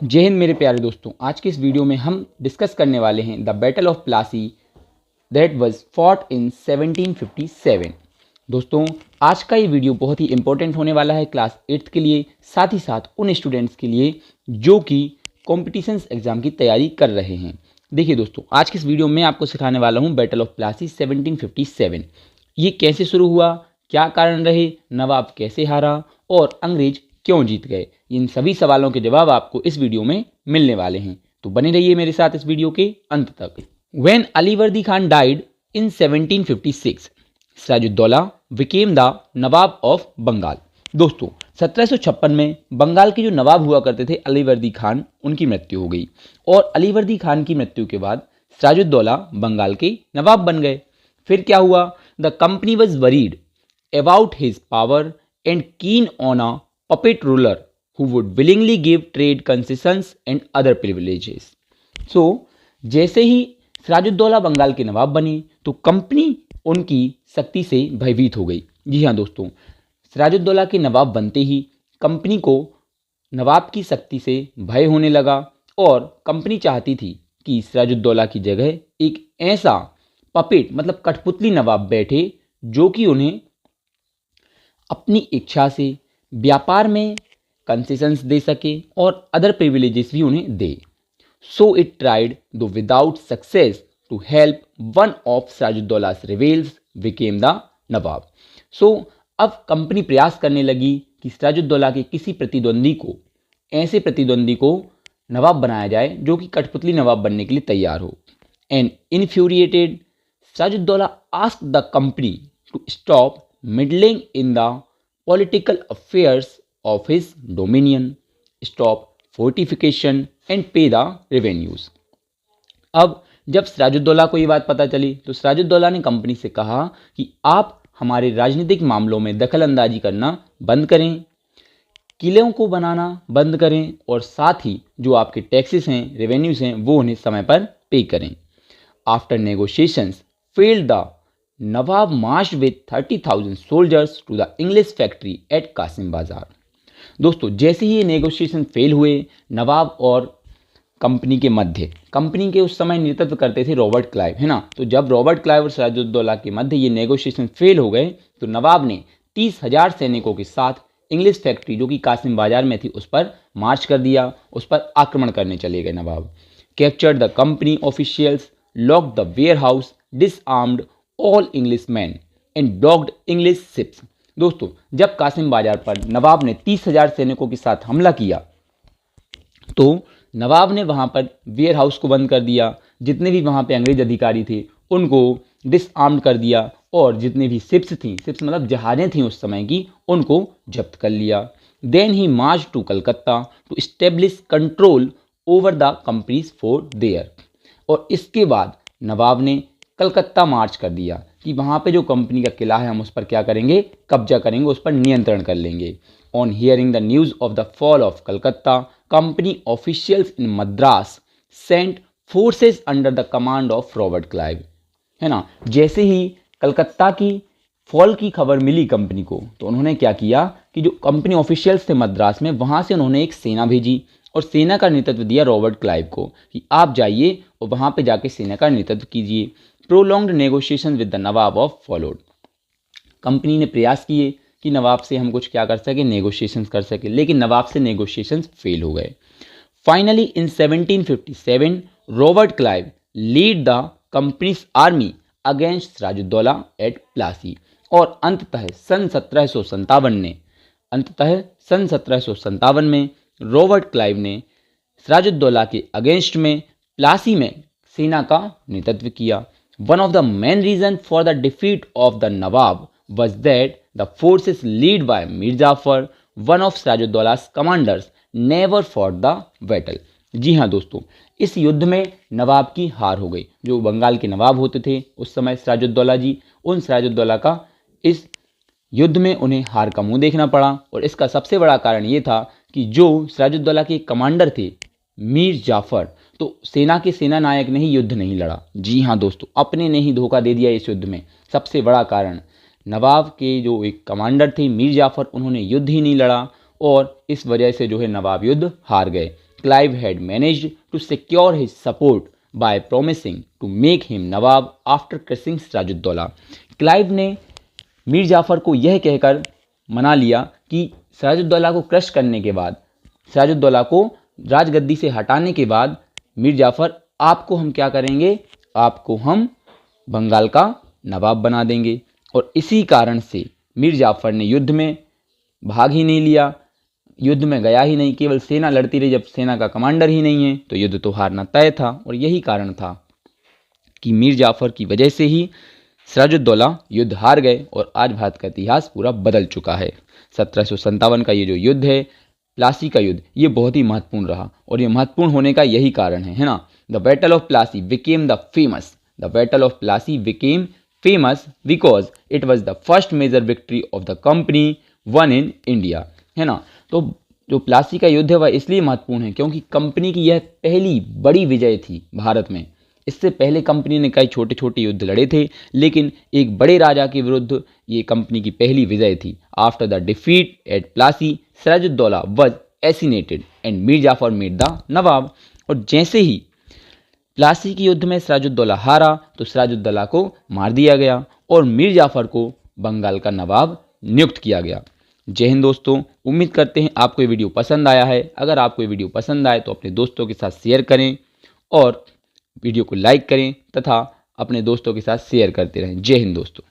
जय हिंद मेरे प्यारे दोस्तों। आज के इस वीडियो में हम डिस्कस करने वाले हैं the battle of Plassey that was fought in 1757। दोस्तों, आज का ये वीडियो बहुत ही इंपॉर्टेंट होने वाला है क्लास 8th के लिए, साथ ही साथ उन स्टूडेंट्स के लिए जो कि कॉम्पिटिशन्स एग्जाम की तैयारी कर रहे हैं। देखिए दोस्तों, आज के इस वीडियो में आपको सिखाने वाला हूँ बैटल ऑफ प्लासी 1757। ये कैसे शुरू हुआ, क्या कारण रहे, नवाब कैसे हारा और अंग्रेज क्यों जीत गए, इन सभी सवालों के जवाब आपको इस वीडियो में मिलने वाले हैं। तो बने रहिए मेरे साथ इस वीडियो के अंत तक। When Alivardi Khan died in 1756, Sirajuddaulah became the nawab of Bengal. दोस्तों, 1756 में बंगाल के जो नवाब हुआ करते थे अलीवर्दी खान, उनकी मृत्यु हो गई और अलीवर्दी खान की मृत्यु के बाद सिराजुद्दौला बंगाल के नवाब बन गए। फिर क्या हुआ? The company was worried about his power and keen on a puppet ruler who would willingly give trade concessions and other privileges. So, जैसे ही सिराजुद्दौला बंगाल के नवाब बने तो कंपनी उनकी शक्ति से भयभीत हो गई। जी हाँ दोस्तों, सिराजुद्दौला के नवाब बनते ही कंपनी को नवाब की शक्ति से भय होने लगा और कंपनी चाहती थी कि सिराजुद्दौला की जगह एक ऐसा पपेट मतलब कठपुतली नवाब बैठे जो कि उन्हें अपनी इच्छा से व्यापार में कंसेशंस दे सके और अदर प्रिविलेजेस भी उन्हें दे। So it tried though without success to help one of Sirajuddaula's rivals became the nawab. So अब कंपनी प्रयास करने लगी कि सिराजुद्दौला के किसी ऐसे प्रतिद्वंदी को नवाब बनाया जाए जो कि कठपुतली नवाब बनने के लिए तैयार हो। And infuriated Sirajuddaulah asked the company to stop meddling in the political affairs of his dominion, stop fortification and pay the revenues. अब जब सिराजुद्दौला को ये बात पता चली तो सिराजुद्दौला ने कंपनी से कहा कि आप हमारे राजनीतिक मामलों में दखल अंदाजी करना बंद करें, किलों को बनाना बंद करें और साथ ही जो आपके टैक्सेस हैं, रेवेन्यूज हैं, वो उन्हें समय पर पे करें। After negotiations failed the nawab march with 30,000 soldiers to the English factory at Kasim Bazar. दोस्तों, जैसे ही ये नेगोशिएशन फेल हुए नवाब और कंपनी के मध्य, कंपनी के उस समय नेतृत्व करते थे रॉबर्ट क्लाइव, है ना। तो जब रॉबर्ट क्लाइव और सिराजुद्दौला के मध्य ये नेगोशिएशन फेल हो गए तो नवाब ने 30,000 सैनिकों के साथ इंग्लिश फैक्ट्री जो कि कासिम बाजार में थी उस पर मार्च कर दिया, उस पर आक्रमण करने चले गए nawab. Captured the company officials, locked the warehouse, disarmed all Englishman and dogged English ships. दोस्तों, जब कासिम बाजार पर नवाब ने 30,000 सैनिकों के साथ हमला किया तो नवाब ने वहां पर वेयर हाउस को बंद कर दिया, जितने भी वहां पे अंग्रेज अधिकारी थे उनको डिसआर्म्ड कर दिया और जितने भी शिप्स मतलब जहाजें थी उस समय की, उनको जब्त कर लिया। Then he march to Calcutta to establish control over the company's fort there. और इसके बाद नवाब ने कलकत्ता मार्च कर दिया कि वहाँ पे जो कंपनी का किला है हम उस पर क्या करेंगे, कब्जा करेंगे, उस पर नियंत्रण कर लेंगे। On hearing the news of the fall of Calcutta, company officials in Madras sent forces under the command of Robert Clive, है ना। जैसे ही कलकत्ता की फॉल की खबर मिली कंपनी को तो उन्होंने क्या किया कि जो कंपनी ऑफिशियल्स थे मद्रास में, वहाँ से उन्होंने एक सेना भेजी और सेना का नेतृत्व दिया रॉबर्ट क्लाइव को कि आप जाइए और वहाँ पे जाके सेना का नेतृत्व कीजिए। Prolonged negotiation with the nawab of followed. Company ने प्रयास किए कि नवाब से हम कुछ क्या कर सके, नेगोशिएशंस कर सके, लेकिन नवाब से नेगोशिएशंस फेल हो गए। Finally in 1757 Robert Clive lead the company's army against Sirajuddaulah at Plassey और अंततः सन 1757 में रॉबर्ट क्लाइव ने सिराजुद्दौला के अगेंस्ट में प्लासी में सेना का नेतृत्व किया। One of the main reasons for the defeat of the Nawab was that the forces led by Mir Jafar, one of Sirajuddaulla's commanders, never fought the battle. जी हाँ दोस्तों, इस युद्ध में नवाब की हार हो गई। जो बंगाल के नवाब होते थे उस समय सिराजुद्दौला जी, उन सिराजुद्दौला का इस युद्ध में उन्हें हार का मुंह देखना पड़ा और इसका सबसे बड़ा कारण ये था कि जो सिराजुद्दौला के कमांडर थे मीर जाफर, तो सेना के सेना नायक ने ही युद्ध नहीं लड़ा। जी हाँ दोस्तों, अपने ने ही धोखा दे दिया इस युद्ध में। सबसे बड़ा कारण नवाब के जो एक कमांडर थे मीर जाफर, उन्होंने युद्ध ही नहीं लड़ा और इस वजह से जो है नवाब युद्ध हार गए। Clive had managed to secure his support by promising to make him nawab after crushing Sirajuddaulah. Clive ने मीर जाफ़र को यह कहकर मना लिया कि सिराजुद्दौला को क्रश करने के बाद, सिराजुद्दौला को राजगद्दी से हटाने के बाद मीर जाफ़र आपको हम क्या करेंगे, आपको हम बंगाल का नवाब बना देंगे। और इसी कारण से मीर जाफ़र ने युद्ध में भाग ही नहीं लिया, युद्ध में गया ही नहीं, केवल सेना लड़ती रही। जब सेना का कमांडर ही नहीं है तो युद्ध तो हारना तय था। और यही कारण था कि मीर जाफ़र की वजह से ही सिराजुद्दौला युद्ध हार गए और आज भारत का इतिहास पूरा बदल चुका है। 1757 का ये जो युद्ध है, प्लासी का युद्ध, ये बहुत ही महत्वपूर्ण रहा और ये महत्वपूर्ण होने का यही कारण है ना। The battle of Plassey became the famous, the battle of Plassey became famous because it was the first major victory of the company one in India, है ना। तो जो प्लासी का युद्ध है वह इसलिए महत्वपूर्ण है क्योंकि कंपनी की यह पहली बड़ी विजय थी भारत में। इससे पहले कंपनी ने कई छोटे छोटे युद्ध लड़े थे, लेकिन एक बड़े राजा के विरुद्ध ये कंपनी की पहली विजय थी। After the defeat at Plassey Sirajuddaula was assassinated and Mir Jafar made the nawab. और जैसे ही प्लासी के युद्ध में सिराजुद्दौला हारा तो सिराजुद्दौला को मार दिया गया और मीर जाफ़र को बंगाल का नवाब नियुक्त किया गया। जय हिंद दोस्तों, उम्मीद करते हैं आपको ये वीडियो पसंद आया है। अगर आपको ये वीडियो पसंद आए तो अपने दोस्तों के साथ शेयर करें और वीडियो को लाइक करें तथा अपने दोस्तों के साथ शेयर करते रहें। जय हिंद दोस्तों।